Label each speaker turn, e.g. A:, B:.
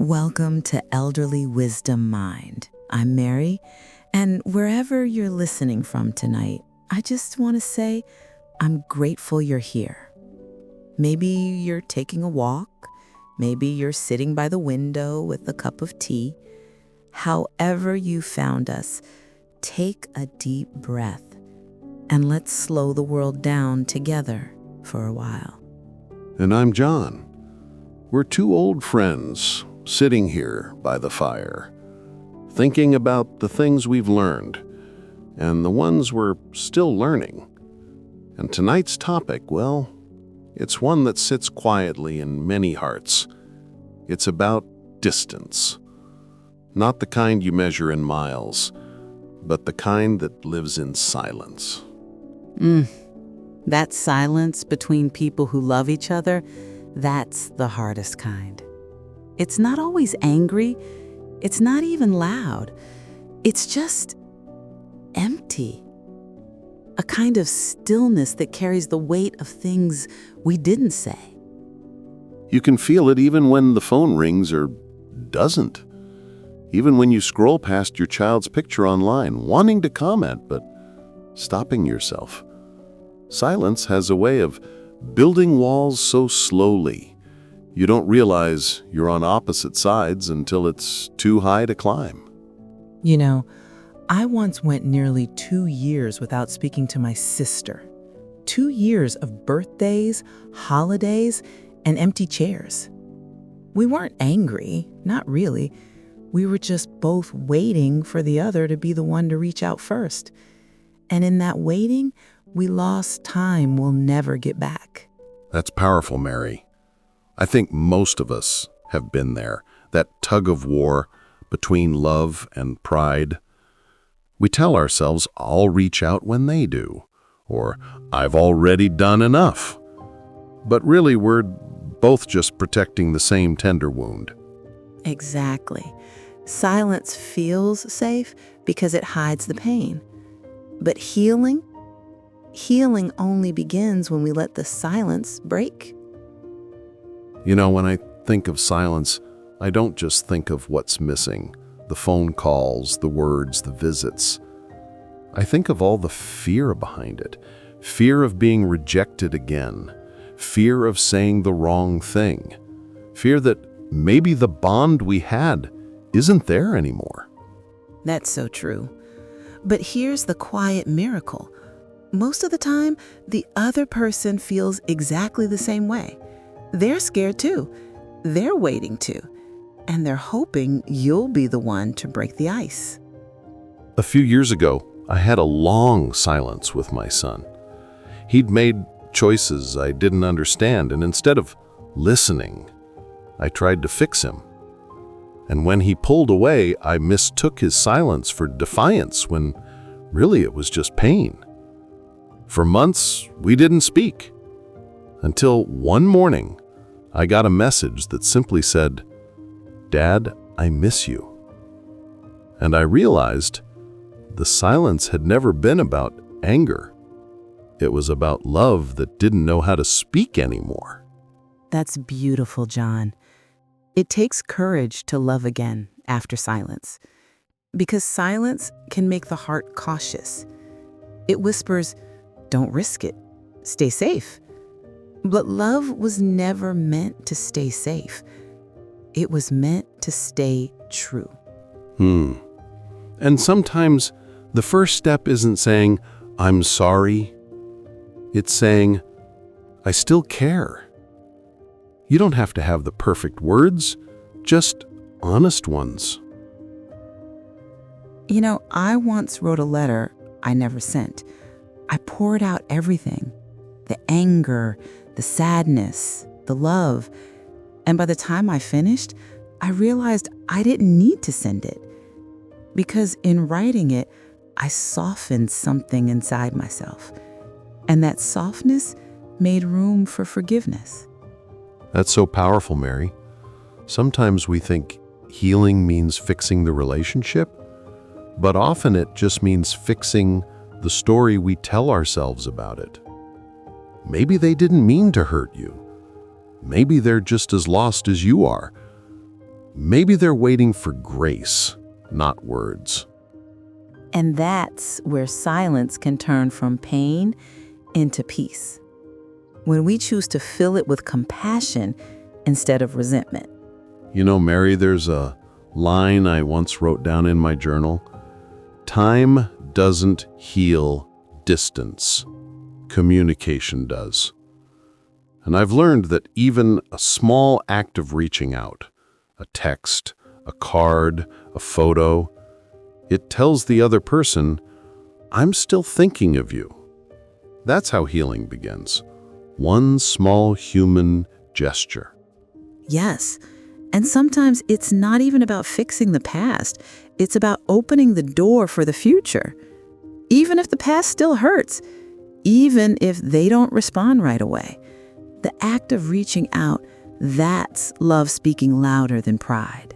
A: Welcome to Elderly Wisdom Mind. I'm Mary, and wherever you're listening from tonight, I just want to say I'm grateful you're here. Maybe you're taking a walk, maybe you're sitting by the window with a cup of tea. However you found us, take a deep breath and let's slow the world down together for a while.
B: And I'm John. We're two old friends sitting here by the fire, thinking about the things we've learned and the ones we're still learning. And tonight's topic, well, it's one that sits quietly in many hearts. It's about distance. Not the kind you measure in miles, but the kind that lives in silence.
A: That silence between people who love each other, that's the hardest kind. It's not always angry. It's not even loud. It's just empty. A kind of stillness that carries the weight of things we didn't say.
B: You can feel it even when the phone rings or doesn't. Even when you scroll past your child's picture online, wanting to comment, but stopping yourself. Silence has a way of building walls so slowly, you don't realize you're on opposite sides until it's too high to climb.
C: You know, I once went nearly 2 years without speaking to my sister. 2 years of birthdays, holidays, and empty chairs. We weren't angry, not really. We were just both waiting for the other to be the one to reach out first. And in that waiting, we lost time we'll never get back.
B: That's powerful, Mary. I think most of us have been there, that tug-of-war between love and pride. We tell ourselves, I'll reach out when they do, or I've already done enough. But really, we're both just protecting the same tender wound.
A: Exactly. Silence feels safe because it hides the pain. But healing only begins when we let the silence break.
B: You know, when I think of silence, I don't just think of what's missing, the phone calls, the words, the visits. I think of all the fear behind it. Fear of being rejected again. Fear of saying the wrong thing. Fear that maybe the bond we had isn't there anymore.
A: That's so true. But here's the quiet miracle. Most of the time, the other person feels exactly the same way. They're scared too. They're waiting too. And they're hoping you'll be the one to break the ice.
B: A few years ago, I had a long silence with my son. He'd made choices I didn't understand, and instead of listening, I tried to fix him. And when he pulled away, I mistook his silence for defiance when really it was just pain. For months, we didn't speak. Until one morning, I got a message that simply said, "Dad, I miss you." And I realized the silence had never been about anger. It was about love that didn't know how to speak anymore.
A: That's beautiful, John. It takes courage to love again after silence, because silence can make the heart cautious. It whispers, don't risk it, stay safe. But love was never meant to stay safe. It was meant to stay true.
B: And sometimes the first step isn't saying, I'm sorry. It's saying, I still care. You don't have to have the perfect words, just honest ones.
A: You know, I once wrote a letter I never sent. I poured out everything, the anger, the sadness, the love. And by the time I finished, I realized I didn't need to send it. Because in writing it, I softened something inside myself. And that softness made room for forgiveness.
B: That's so powerful, Mary. Sometimes we think healing means fixing the relationship, but often it just means fixing the story we tell ourselves about it. Maybe they didn't mean to hurt you. Maybe they're just as lost as you are. Maybe they're waiting for grace, not words.
A: And that's where silence can turn from pain into peace. When we choose to fill it with compassion instead of resentment.
B: You know, Mary, there's a line I once wrote down in my journal. Time doesn't heal distance. Communication does. And I've learned that even a small act of reaching out, a text, a card, a photo, it tells the other person, I'm still thinking of you. That's how healing begins. One small human gesture.
A: Yes. And sometimes it's not even about fixing the past. It's about opening the door for the future. Even if the past still hurts, even if they don't respond right away. The act of reaching out, that's love speaking louder than pride.